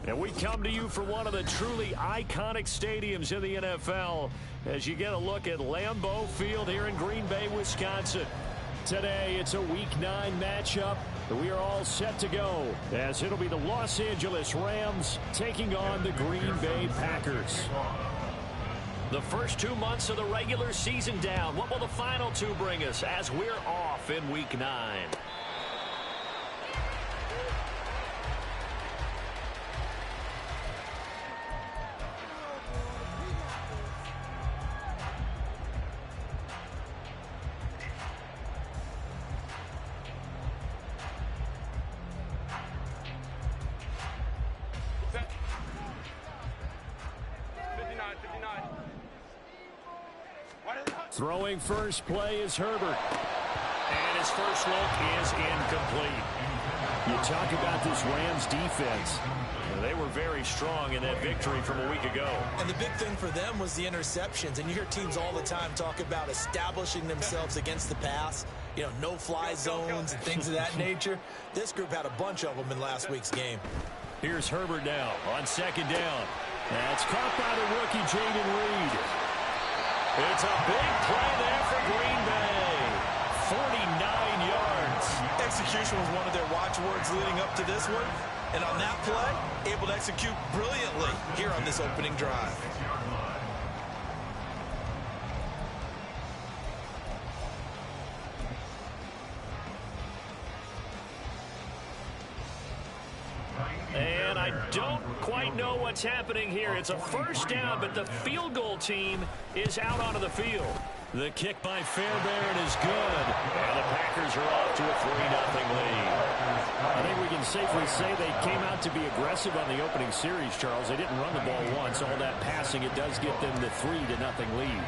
And we come to you from one of the truly iconic stadiums in the NFL as you get a look at Lambeau Field here in Green Bay, Wisconsin. Today, it's a Week 9 matchup. We are all set to go as it'll be the Los Angeles Rams taking on the Green Bay Packers. The first 2 months of the regular season down. What will the final 2 bring us as we're off in Week 9? Throwing first play is Herbert. And his first look is incomplete. You talk about this Rams defense. They were very strong in that victory from a week ago. And the big thing for them was the interceptions. And you hear teams all the time talk about establishing themselves against the pass. You know, no-fly zones and things of that nature. This group had a bunch of them in last week's game. Here's Herbert now on second down. That's caught by the rookie Jaden Reed. It's a big play there for Green Bay. 49 yards. Execution was one of their watchwords leading up to this one. And on that play, able to execute brilliantly here on this opening drive. And I don't quite know what's happening here. It's a first down, but the field goal team is out onto the field. The kick by Fairbairn is good. And the Packers are off to a 3-0 lead. I think we can safely say they came out to be aggressive on the opening series, Charles. They didn't run the ball once. All that passing, it does get them the 3-0 lead.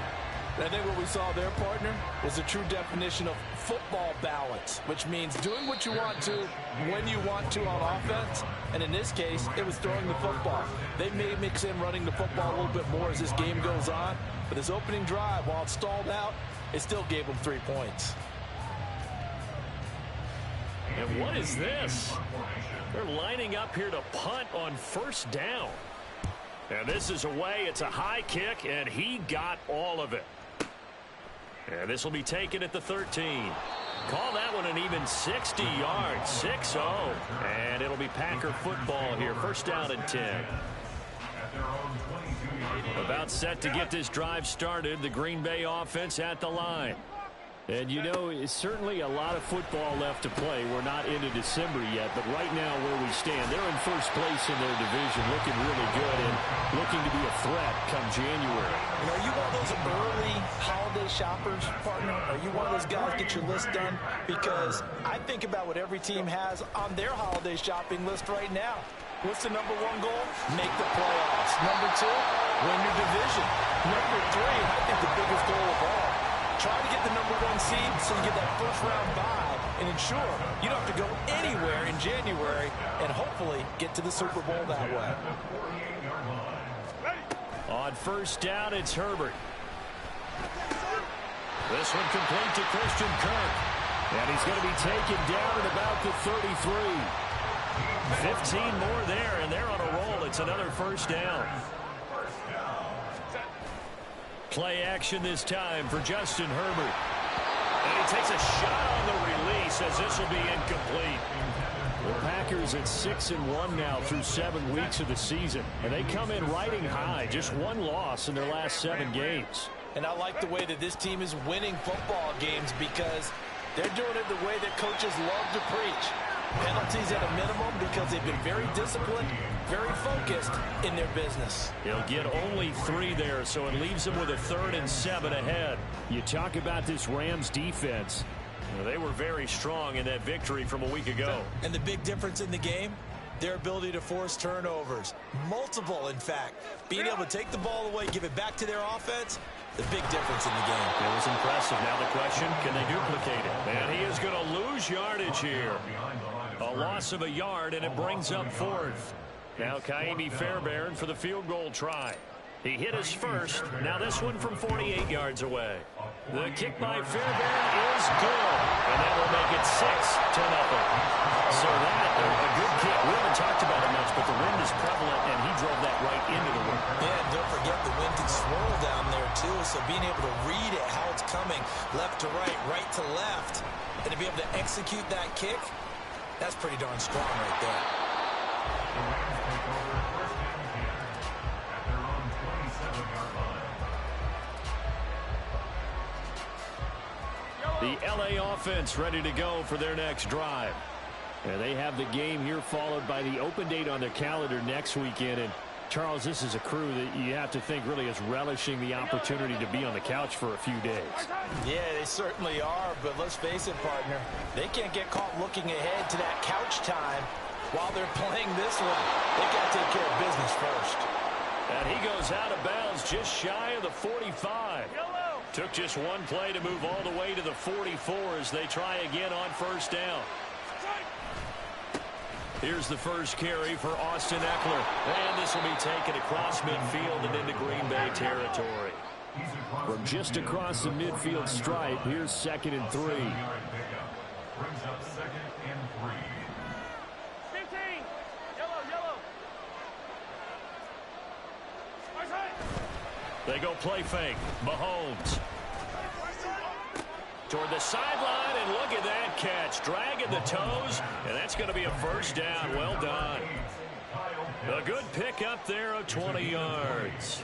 I think what we saw there, partner, was a true definition of football balance, which means doing what you want to when you want to on offense. And in this case, it was throwing the football. They may mix in running the football a little bit more as this game goes on. But this opening drive, while it stalled out, it still gave them 3 points. And what is this? They're lining up here to punt on first down. And this is away. It's a high kick, and he got all of it. And this will be taken at the 13. Call that one an even 60 yards, 6-0. And it'll be Packer football here. First down and 10. About set to get this drive started. The Green Bay offense at the line. And, you know, it's certainly a lot of football left to play. We're not into December yet, but right now where we stand, they're in first place in their division, looking really good and looking to be a threat come January. And are you one of those early holiday shoppers, partner? Are you one of those guys get your list done? Because I think about what every team has on their holiday shopping list right now. What's the number 1 goal? Make the playoffs. Number 2, win your division. Number 3, I think the biggest goal of all, try to get the number 1 seed so you get that first-round bye and ensure you don't have to go anywhere in January and hopefully get to the Super Bowl that way. On first down, it's Herbert. This one complete to Christian Kirk. And he's going to be taken down at about the 33. 15 more there, and they're on a roll. It's another first down. Play action this time for Justin Herbert. And he takes a shot on the release as this will be incomplete. The Packers at 6-1 now through 7 weeks of the season. And they come in riding high. Just 1 loss in their last 7 games. And I like the way that this team is winning football games because they're doing it the way that coaches love to preach. Penalties at a minimum because they've been very disciplined, very focused in their business. They'll get only 3 there, so it leaves them with a 3rd and 7 ahead. You talk about this Rams defense. They were very strong in that victory from a week ago. And the big difference in the game, their ability to force turnovers. Multiple, in fact. Being able to take the ball away, give it back to their offense, the big difference in the game. It was impressive. Now the question, can they duplicate it? And he is going to lose yardage here. A loss of a yard, and it brings up 4th. Now Kaimi Fairbairn for the field goal try. He hit his first. Now this one from 48 yards away. The kick by Fairbairn is good. And that will make it 6-0. So that, a good kick. We haven't talked about it much, but the wind is prevalent being able to read it, how it's coming, left to right, right to left, and to be able to execute that kick, that's pretty darn strong right there. The LA offense ready to go for their next drive. And they have the game here followed by the open date on their calendar next weekend. And Charles, this is a crew that you have to think really is relishing the opportunity to be on the couch for a few days. Yeah, they certainly are, but let's face it, partner, they can't get caught looking ahead to that couch time while they're playing this one. They got to take care of business first. And he goes out of bounds just shy of the 45. Took just one play to move all the way to the 44 as they try again on first down. Here's the first carry for Austin Eckler. And this will be taken across midfield and into Green Bay territory. From just across the midfield stripe, here's 2nd and 3. Brings up 2nd and 3. 15. Yellow. They go play fake. Mahomes. Toward the sideline, and look at that catch. Dragging the toes, and that's going to be a first down. Well done. A good pick up there of 20 yards.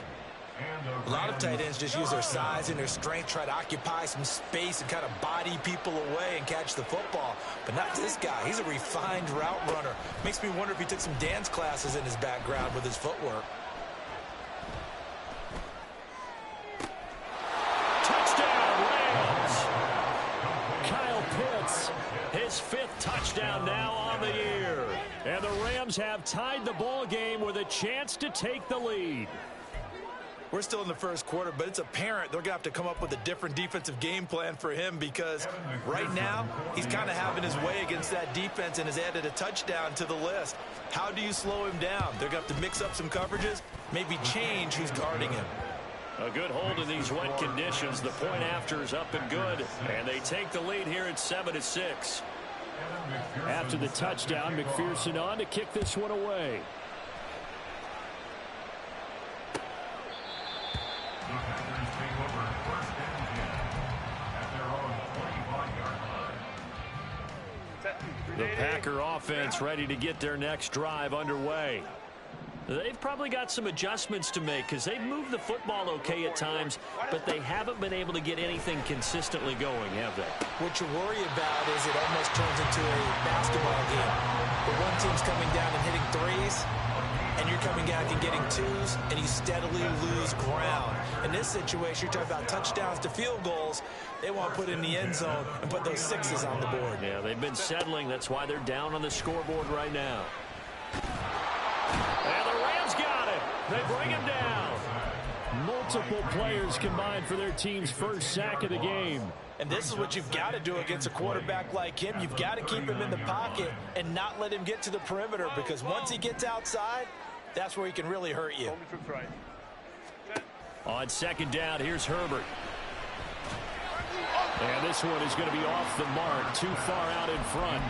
A lot of tight ends just use their size and their strength, try to occupy some space and kind of body people away and catch the football. But not this guy. He's a refined route runner. Makes me wonder if he took some dance classes in his background with his footwork. His 5th touchdown now on the year. And the Rams have tied the ball game with a chance to take the lead. We're still in the first quarter, but it's apparent they're going to have to come up with a different defensive game plan for him because right now he's kind of having his way against that defense and has added a touchdown to the list. How do you slow him down? They're going to have to mix up some coverages, maybe change who's guarding him. A good hold in these wet conditions. The point after is up and good, and they take the lead here at 7-6. After the touchdown, McPherson on to kick this one away. The Packer offense ready to get their next drive underway. They've probably got some adjustments to make because they've moved the football okay at times, but they haven't been able to get anything consistently going, have they? What you worry about is it almost turns into a basketball game. Where one team's coming down and hitting threes, and you're coming out and getting twos, and you steadily lose ground. In this situation, you're talking about touchdowns to field goals. They want to put in the end zone and put those sixes on the board. Yeah, they've been settling. That's why they're down on the scoreboard right now. And the Rams got it. They bring him down. Multiple players combined for their team's first sack of the game. And this is what you've got to do against a quarterback like him. You've got to keep him in the pocket and not let him get to the perimeter because once he gets outside, that's where he can really hurt you. On 2nd down, here's Herbert. And this one is going to be off the mark, too far out in front.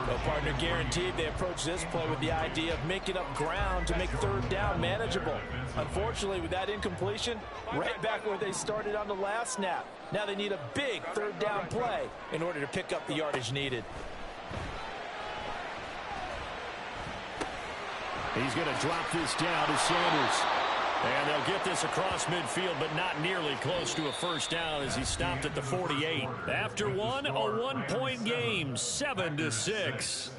Well, partner, guaranteed they approach this play with the idea of making up ground to make 3rd down manageable. Unfortunately, with that incompletion, right back where they started on the last snap. Now they need a big 3rd down play in order to pick up the yardage needed. He's going to drop this down to Sanders. And they'll get this across midfield, but not nearly close to a first down as he stopped at the 48. After one, a 1-point game, 7-6.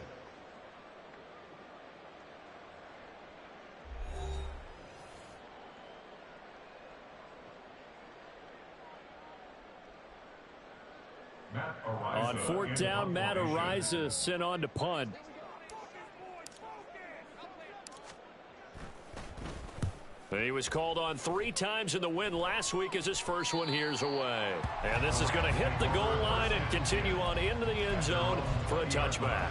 On 4th down, Matt Ariza sent on to punt. He was called on 3 times in the win last week as his first one here's away. And this is going to hit the goal line and continue on into the end zone for a touchback.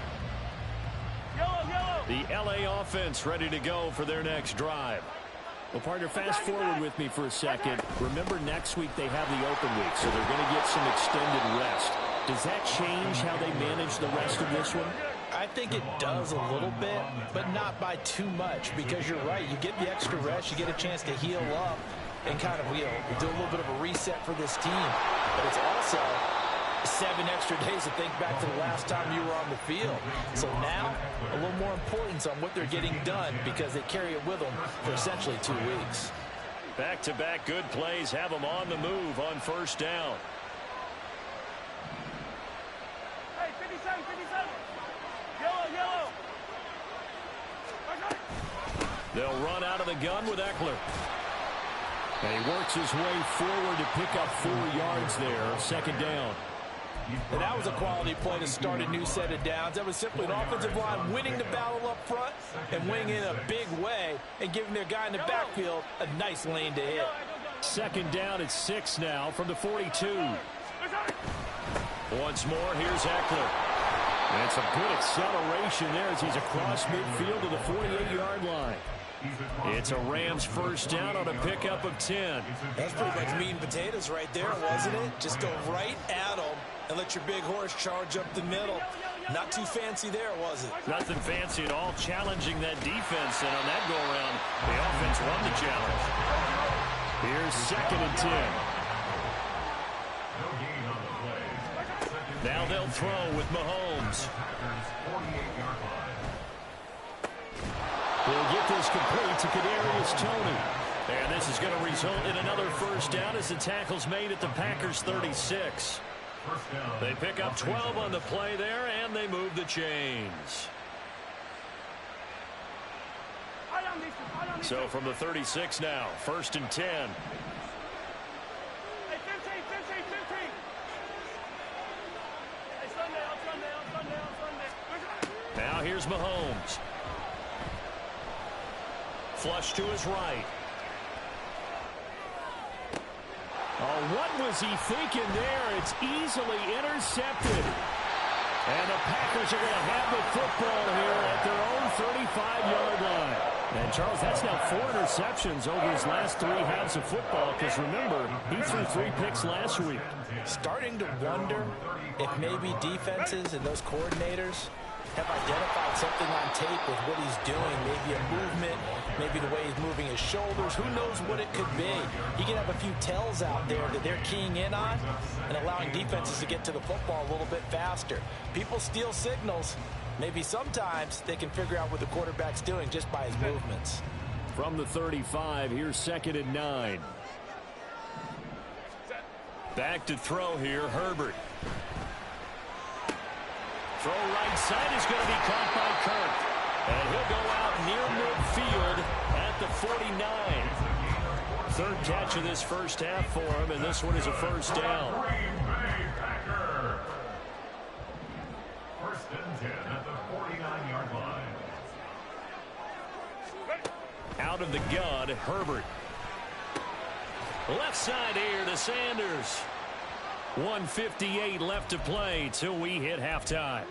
The LA offense ready to go for their next drive. Well, partner, fast forward with me for a second. Remember, next week they have the open week, so they're going to get some extended rest. Does that change how they manage the rest of this one? I think it does a little bit, but not by too much because you're right. You get the extra rest. You get a chance to heal up. and kind of, do a little bit of a reset for this team. But it's also 7 extra days to think back to the last time you were on the field. So now, a little more importance on what they're getting done because they carry it with them for essentially 2 weeks. Back-to-back good plays have them on the move on first down. Hey, 57, 57. Yellow. They'll run out of the gun with Eckler. And he works his way forward to pick up 4 yards there, second down. And that was a quality play to start a new set of downs. That was simply an offensive line winning the battle up front and winning in a big way and giving their guy in the backfield a nice lane to hit. Second down at 6 now from the 42. Once more, here's Eckler. And some good acceleration there as he's across midfield to the 48-yard line. It's a Rams first down on a pickup of 10. That's pretty much meat and potatoes right there, wasn't it? Just go right at them and let your big horse charge up the middle. Not too fancy there, was it? Nothing fancy at all, challenging that defense, and on that go-around, the offense won the challenge. Here's second and 10. Now they'll throw with Mahomes. He'll get this complete to Kadarius Toney. And this is going to result in another first down as the tackle's made at the Packers' 36. They pick up 12 on the play there, and they move the chains. So from the 36 now, first and 10. Hey, 15. Hey, Sunday. Now here's Mahomes. Flush to his right. Oh, what was he thinking there? It's easily intercepted. And the Packers are going to have the football here at their own 35-yard line. And, Charles, that's now 4 interceptions over his last 3 halves of football because, remember, he threw 3 picks last week. Starting to wonder if maybe defenses and those coordinators have identified something on tape with what he's doing, maybe a movement, maybe the way he's moving his shoulders. Who knows what it could be? He can have a few tells out there that they're keying in on and allowing defenses to get to the football a little bit faster. People steal signals. Maybe sometimes they can figure out what the quarterback's doing just by his movements. From the 35, here's second and 9. Back to throw here, Herbert. Throw right side is going to be caught by Kirk. And he'll go out near midfield at the 49. Third catch of this first half for him, and this one is a first down. First and 10 at the 49-yard line. Out of the gun, Herbert. Left side here to Sanders. 1:58 left to play till we hit halftime.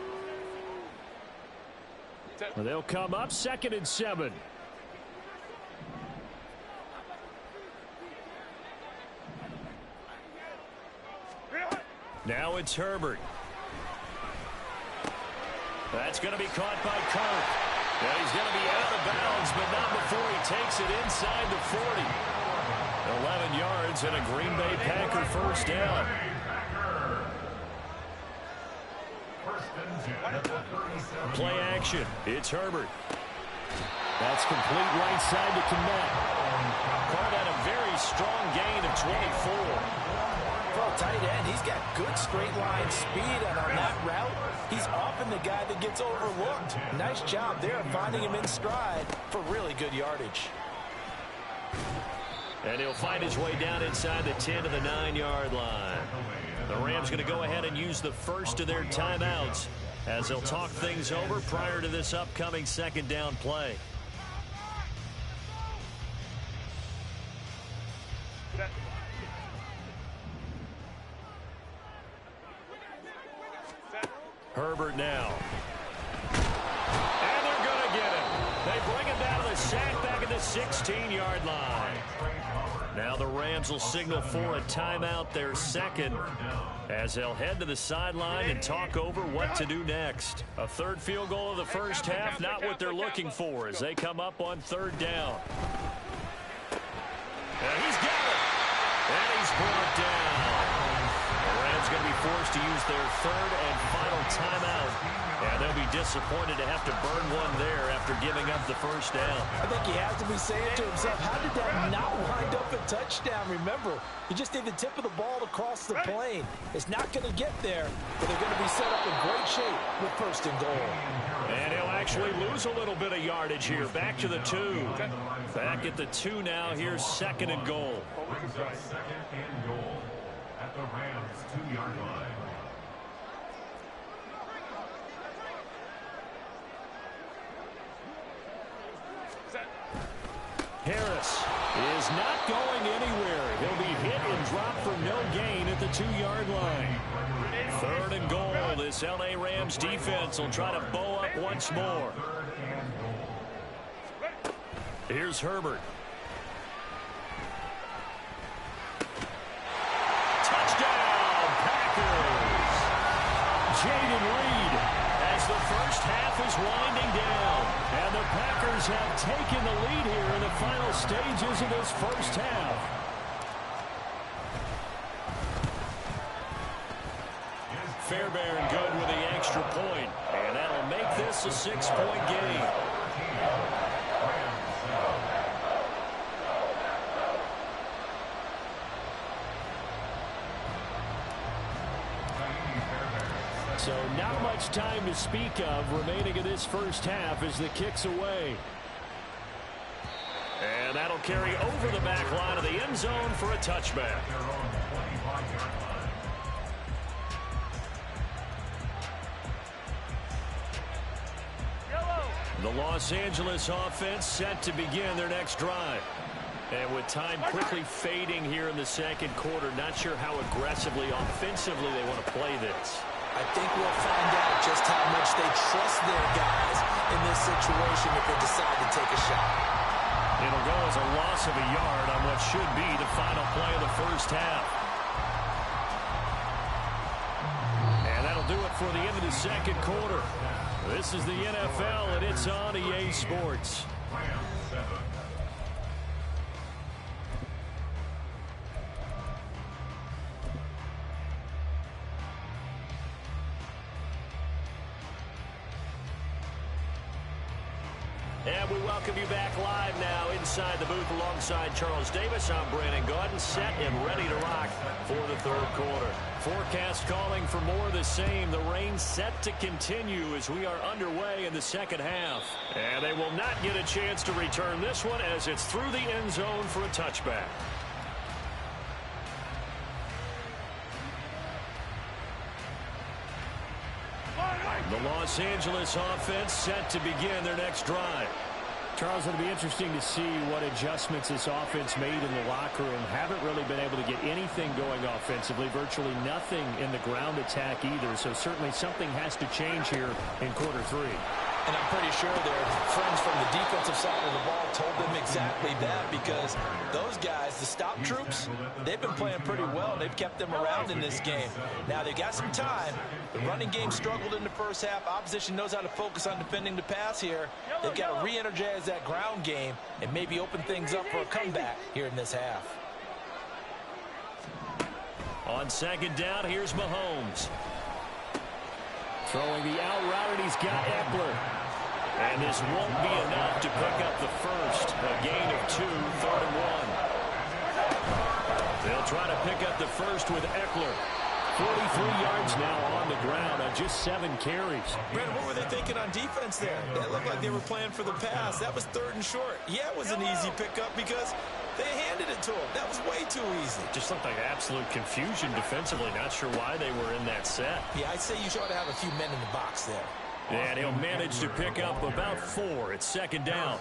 They'll come up second and 7. Now it's Herbert. That's going to be caught by Kirk. And he's going to be out of bounds, but not before he takes it inside the 40. 11 yards and a Green Bay Packer first down. Play action. It's Herbert. That's complete right side to Kmet. Called that a very strong gain of 24. For a tight end, he's got good straight line speed, and on that route, he's often the guy that gets overlooked. Nice job there finding him in stride for really good yardage. And he'll find his way down inside the 10 to the 9-yard line. The Rams going to go ahead and use the first of their timeouts as they'll talk things over prior to this upcoming second down play. Herbert now. And they're going to get him. They bring him down to the sack back at the 16-yard line. Now the Rams will signal for a timeout, their second, as they'll head to the sideline and talk over what to do next. A third field goal of the first half, not what they're looking for as they come up on third down. And he's got it. And he's brought down. The Rams going to be forced to use their third and final timeout. And they'll be disappointed to have to burn one there after giving up the first down. I think he has to be saying to himself, how did that not wind up a touchdown? Remember, you just need the tip of the ball to cross the plane. It's not going to get there, but they're going to be set up in great shape with first and goal. And he'll actually lose a little bit of yardage here. Back to the 2. Back at the 2 now. Here's second and goal. Brings up second and goal at the Rams' 2-yard line. Harris is not going anywhere. He'll be hit and dropped for no gain at the 2-yard line. Third and goal. This L.A. Rams defense will try to bow up once more. Here's Herbert. Touchdown, Packers. Jaden Reed as the first half is winding down. And the Packers have taken the lead here in the final stages of this first half. Fairbairn good with the extra point, and that'll make this a 6-point game. So not much time to speak of remaining in this first half as the kick's away. And that'll carry over the back line of the end zone for a touchback. The Los Angeles offense set to begin their next drive. And with time quickly fading here in the second quarter, not sure how aggressively, offensively they want to play this. I think we'll find out just how much they trust their guys in this situation if they decide to take a shot. It'll go as a loss of a yard on what should be the final play of the first half. And that'll do it for the end of the second quarter. This is the NFL, and it's on EA Sports. And we welcome you back live now inside the booth alongside Charles Davis. I'm Brandon Gaudin, set and ready to rock for the third quarter. Forecast calling for more of the same. The rain set to continue as we are underway in the second half. And they will not get a chance to return this one as it's through the end zone for a touchback. The Los Angeles offense set to begin their next drive. Charles, it'll be interesting to see what adjustments this offense made in the locker room. Haven't really been able to get anything going offensively, virtually nothing in the ground attack either. So certainly something has to change here in quarter 3. And I'm pretty sure their friends from the defensive side of the ball told them exactly that, because those guys, the stop troops, they've been playing pretty well. They've kept them around in this game. Now, they've got some time. The running game struggled in the first half. Opposition knows how to focus on defending the pass here. They've got to re-energize that ground game and maybe open things up for a comeback here in this half. On second down, here's Mahomes. Throwing the out route, and he's got Eckler. And this won't be enough to pick up the first. A gain of 2, 3rd and 1. They'll try to pick up the first with Eckler. 43 yards now on the ground on just 7 carries. Brandon, what were they thinking on defense there? It looked like they were playing for the pass. That was 3rd and short. Yeah, it was an easy pickup because they handed it to him. That was way too easy. Just looked like absolute confusion defensively. Not sure why they were in that set. Yeah, I'd say you ought to have a few men in the box there. And he'll manage to pick up about 4. It's second down.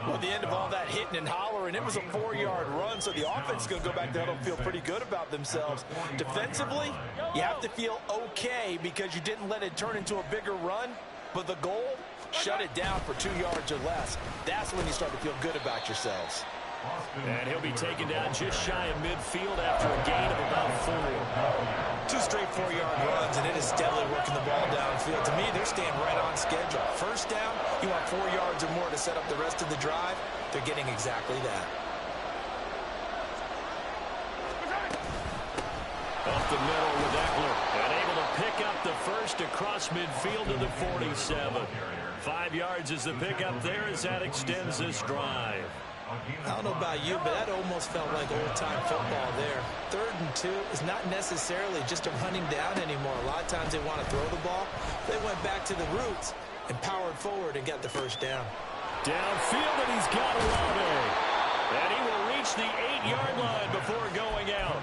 Well, at the end of all that hitting and hollering, it was a 4-yard run, so the offense is going to go back there and feel pretty good about themselves. Defensively, you have to feel okay because you didn't let it turn into a bigger run, but the goal, shut it down for 2 yards or less. That's when you start to feel good about yourselves. And he'll be taken down just shy of midfield after a gain of about 4. 2 straight 4-yard runs, and it is steadily working the ball downfield. To me, they're staying right on schedule. First down, you want 4 yards or more to set up the rest of the drive. They're getting exactly that. Up the middle with Eckler. And able to pick up the first across midfield to the 47. 5 yards is the pickup there as that extends this drive. I don't know about you, but that almost felt like old-time football there. 3rd and 2 is not necessarily just a running down anymore. A lot of times they want to throw the ball. They went back to the roots and powered forward and got the first down. Downfield, and he's got Olave. And he will reach the 8-yard line before going out.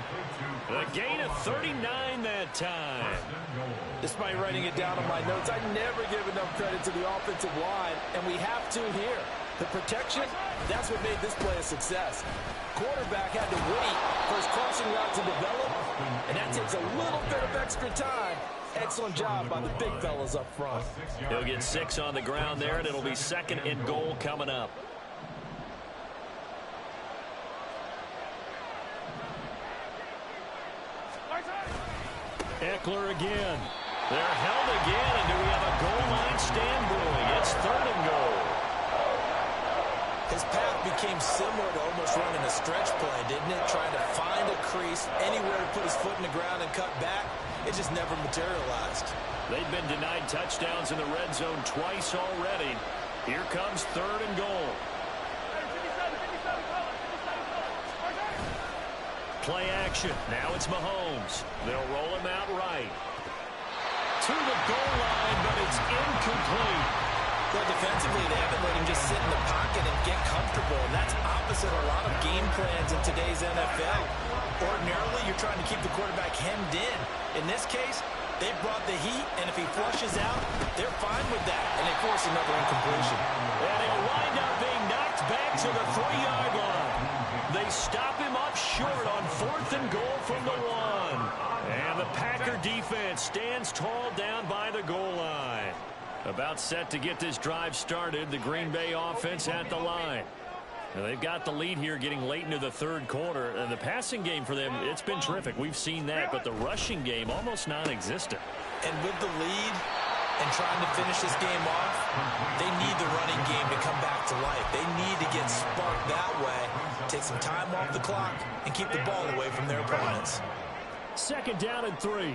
A gain of 39 that time. Despite writing it down on my notes, I never give enough credit to the offensive line, and we have to here. The protection, that's what made this play a success. Quarterback had to wait for his crossing route to develop, and that takes a little bit of extra time. Excellent job by the big fellas up front. He'll get 6 on the ground there, and it'll be 2nd and goal coming up. Eckler again. They're held again, and do we have a goal line stand brewing? It's 3rd and goal. His path became similar to almost running a stretch play, didn't it? Trying to find a crease, anywhere to put his foot in the ground and cut back. It just never materialized. They've been denied touchdowns in the red zone twice already. Here comes 3rd and goal. Play action. Now it's Mahomes. They'll roll him out right. To the goal line, but it's incomplete. Well, defensively, they haven't let him just sit in the pocket and get comfortable, and that's opposite a lot of game plans in today's NFL. Ordinarily, you're trying to keep the quarterback hemmed in. In this case, they brought the heat, and if he flushes out, they're fine with that, and they force another incompletion. And he'll wind up being knocked back to the 3-yard line. They stop him up short on 4th and goal from the 1. And the Packer defense stands tall down by the goal line. About set to get this drive started, the Green Bay offense at the line. Now they've got the lead here getting late into the 3rd quarter. And the passing game for them, it's been terrific. We've seen that, but the rushing game almost non-existent. And with the lead and trying to finish this game off, they need the running game to come back to life. They need to get sparked that way, take some time off the clock, and keep the ball away from their opponents. 2nd down and 3.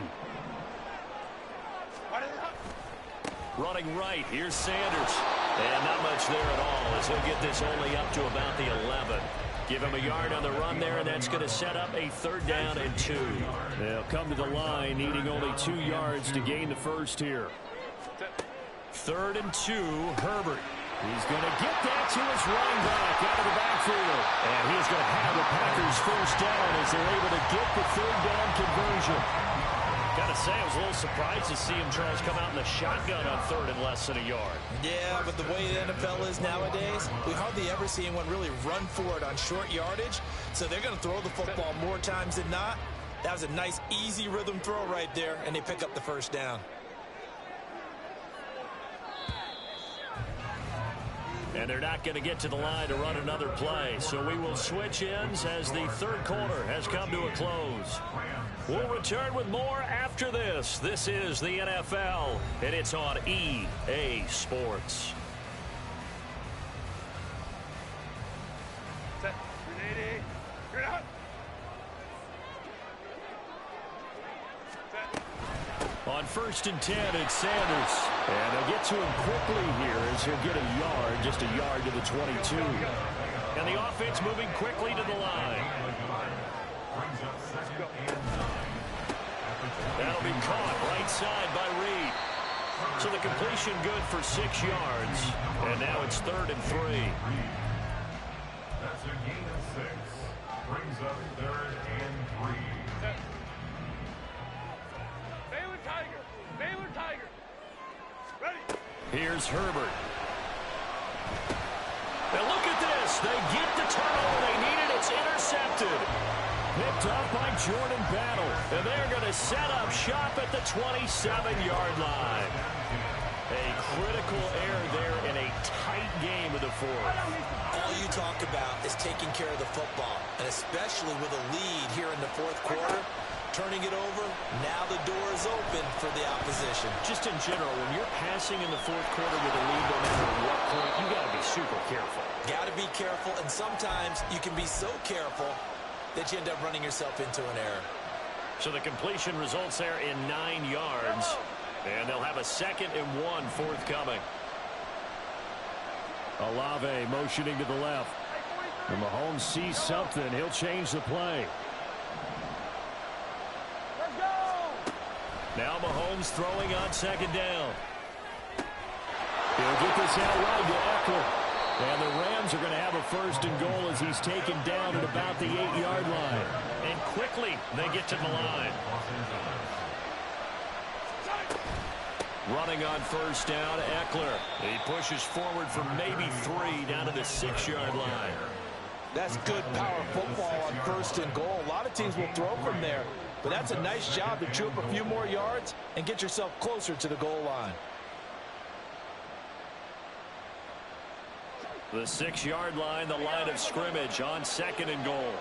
Running right, here's Sanders. And not much there at all as he'll get this only up to about the 11. Give him a yard on the run there, and that's going to set up a 3rd down and 2. They'll come to the line needing only 2 yards to gain the first here. 3rd and 2, Herbert. He's going to get that to his running back out of the backfield. And he's going to have the Packers first down as they're able to get the 3rd down conversion. Gotta say, I was a little surprised to see him try to come out in the shotgun on 3rd and less than a yard. Yeah, but the way the NFL is nowadays, we hardly ever see anyone really run for it on short yardage. So they're going to throw the football more times than not. That was a nice, easy rhythm throw right there, and they pick up the first down. And they're not going to get to the line to run another play. So we will switch ends as the 3rd quarter has come to a close. We'll return with more after this. This is the NFL, and it's on EA Sports. Set. 380. Straight out. On 1st and 10, it's Sanders. And they'll get to him quickly here as he'll get a yard, just a yard to the 22. And the offense moving quickly to the line. That'll be caught right side by Reed. So the completion good for 6 yards. And now it's 3rd and 3. That's a gain of 6. Brings up 3rd and 3. Baylor Tiger. Baylor Tiger. Ready. Here's Herbert. And look at this. They get the turnover they needed. It's intercepted. Picked up by Jordan Battle. And they're going to set up shop at the 27-yard line. A critical error there in a tight game of the 4th. All you talk about is taking care of the football, and especially with a lead here in the 4th quarter, turning it over, now the door is open for the opposition. Just in general, when you're passing in the 4th quarter with a lead, no matter what point, you got to be super careful. Got to be careful, and sometimes you can be so careful that you end up running yourself into an error. So the completion results there in 9 yards. And they'll have a 2nd and 1 forthcoming. Olave motioning to the left. And Mahomes sees something. He'll change the play. Let's go! Now Mahomes throwing on 2nd down. He'll get this out wide to Eckler. And the Rams are going to have a 1st and goal as he's taken down at about the 8-yard line. And quickly they get to the line. Running on 1st down, Eckler. He pushes forward for maybe 3 down to the 6-yard line. That's good power football on 1st and goal. A lot of teams will throw from there, but that's a nice job to chew up a few more yards and get yourself closer to the goal line. The 6-yard line, the line of scrimmage on 2nd and goal.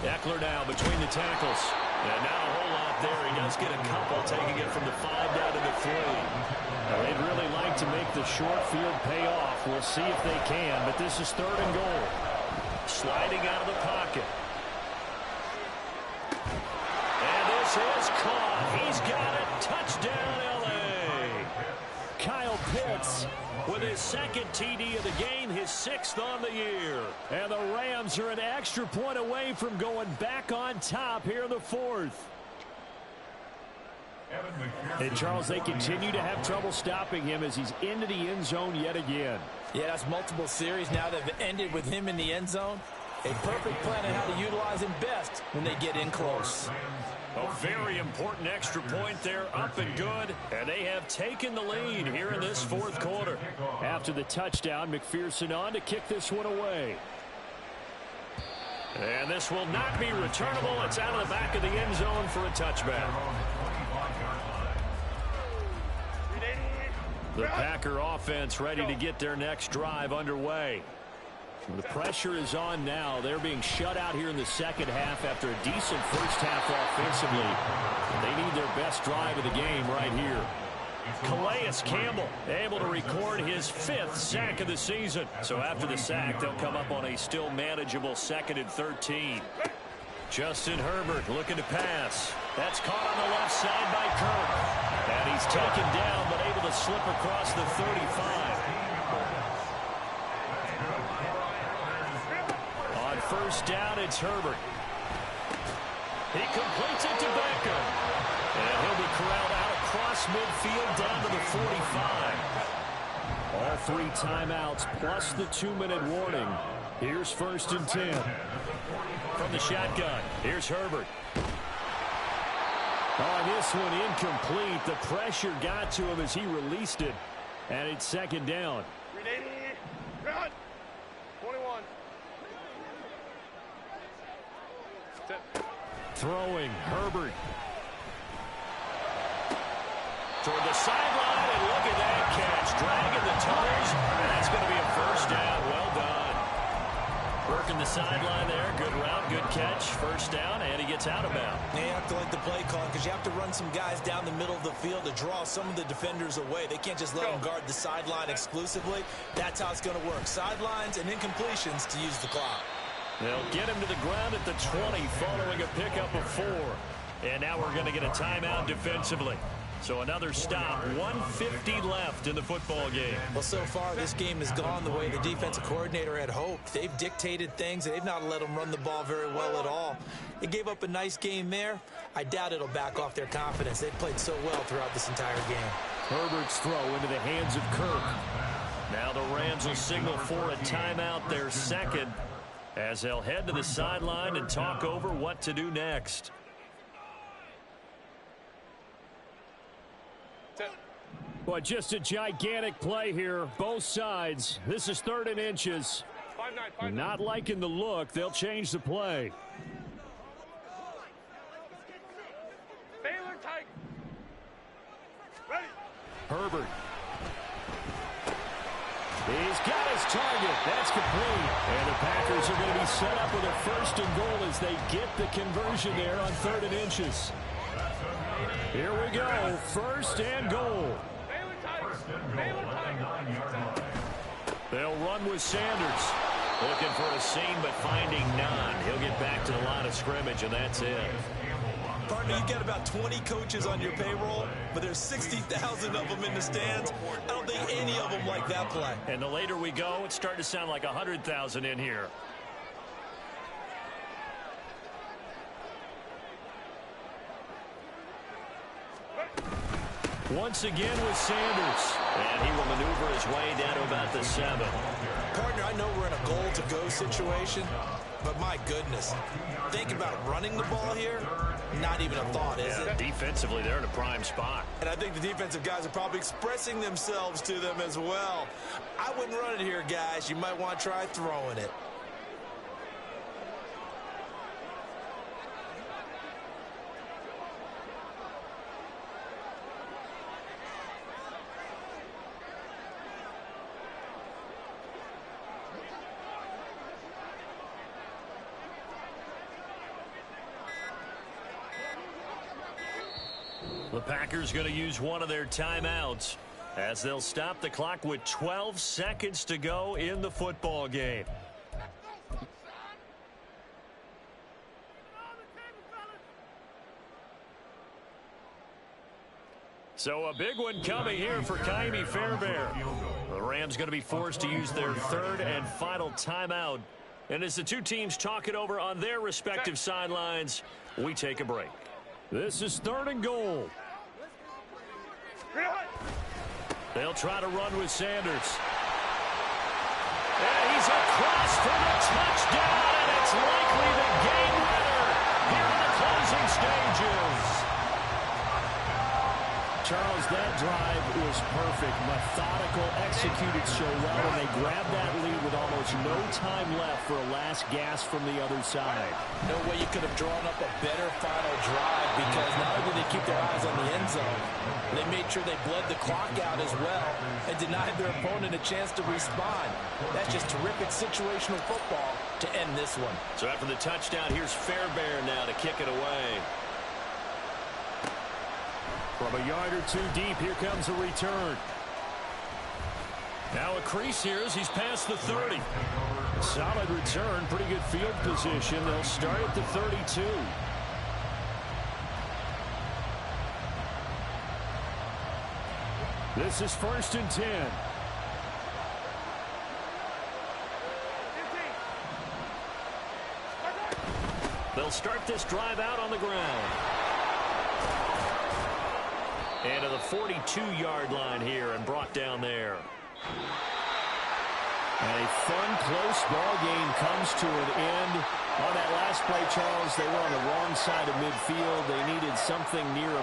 Eckler now between the tackles. And not a whole lot there. He does get a couple, taking it from the 5 down to the 3. Now, they'd really like to make the short field pay off. We'll see if they can, but this is 3rd and goal. Sliding out of the pocket. And this is caught. He's got it. Touchdown, L.A. Kyle Pitts with his 2nd TD of the game, his 6th on the year. And the Rams are an extra point away from going back on top here in the 4th. And, Charles, they continue to have trouble stopping him as he's into the end zone yet again. Yeah, that's multiple series now that have ended with him in the end zone. A perfect plan on how to utilize him best when they get in close. A very important extra point there, up and good. And they have taken the lead here in this 4th quarter. After the touchdown, McPherson on to kick this one away. And this will not be returnable. It's out of the back of the end zone for a touchback. The Packer offense ready to get their next drive underway. The pressure is on now. They're being shut out here in the 2nd half after a decent 1st half offensively. They need their best drive of the game right here. Calais Campbell able to record his 5th sack of the season. So after the sack, they'll come up on a still manageable 2nd and 13. Justin Herbert looking to pass. That's caught on the left side by Kirk. And he's taken down but able to slip across the 35. On 1st down, it's Herbert. He completes it to Beckham. And he'll be corralled out across midfield down to the 45. All 3 timeouts plus the 2-minute warning. Here's 1st and 10. From the shotgun, here's Herbert. Oh, this one incomplete. The pressure got to him as he released it. And it's 2nd down. 21. Throwing, Herbert. Toward the sideline, and look at that catch. Dragging the toes, and that's going to be a 1st down. Well done. Working the sideline there. Good route, good catch. 1st down, and he gets out of bounds. You have to like the play call because you have to run some guys down the middle of the field to draw some of the defenders away. They can't just let them guard the sideline exclusively. That's how it's going to work. Sidelines and incompletions to use the clock. They'll get him to the ground at the 20 following a pickup of 4. And now we're going to get a timeout defensively. So another stop, 1:50 left in the football game. Well, so far this game has gone the way the defensive coordinator had hoped. They've dictated things, and they've not let them run the ball very well at all. They gave up a nice game there. I doubt it'll back off their confidence. They've played so well throughout this entire game. Herbert's throw into the hands of Kirk. Now the Rams will signal for a timeout, their 2nd, as they'll head to the sideline and talk over what to do next. Well, just a gigantic play here, both sides. This is 3rd and inches. 5-9. Not liking the look. They'll change the play. Baylor Tiger. Ready. Herbert. He's got his target. That's complete. And the Packers are going to be set up with a 1st and goal as they get the conversion there on 3rd and inches. Here we go. 1st and goal. Baylor Tiger. Baylor Tiger. They'll run with Sanders. Looking for a seam, but finding none. He'll get back to the line of scrimmage, and that's it. Partner, you've got about 20 coaches on your payroll, but there's 60,000 of them in the stands. I don't think any of them like that play. And the later we go, it's starting to sound like 100,000 in here. Once again with Sanders. And he will maneuver his way down to about the 7. Partner, I know we're in a goal-to-go situation, but my goodness, think about running the ball here. Not even a thought, is it? Defensively, they're in a prime spot. And I think the defensive guys are probably expressing themselves to them as well. I wouldn't run it here, guys. You might want to try throwing it. The Packers going to use one of their timeouts as they'll stop the clock with 12 seconds to go in the football game. So a big one coming here for Kaimi Fairbairn. The Rams going to be forced to use their third and final timeout. And as the two teams talk it over on their respective sidelines, we take a break. This is 3rd and goal. They'll try to run with Sanders. And he's across for the touchdown, and it's likely the game winner here in the closing stages. Charles, that drive was perfect. Methodical, executed so well, and they grabbed that lead with almost no time left for a last gasp from the other side. No way you could have drawn up a better final drive, because not only did they keep their eyes on the end zone, they made sure they bled the clock out as well and denied their opponent a chance to respond. That's just terrific situational football to end this one. So after the touchdown, here's Fairbairn now to kick it away. From a yard or two deep, here comes a return. Now a crease here as he's past the 30. Solid return, pretty good field position. They'll start at the 32. This is 1st and 10. They'll start this drive out on the ground. And to the 42-yard line here and brought down there. And a fun, close ball game comes to an end. On that last play, Charles, they were on the wrong side of midfield. They needed something near a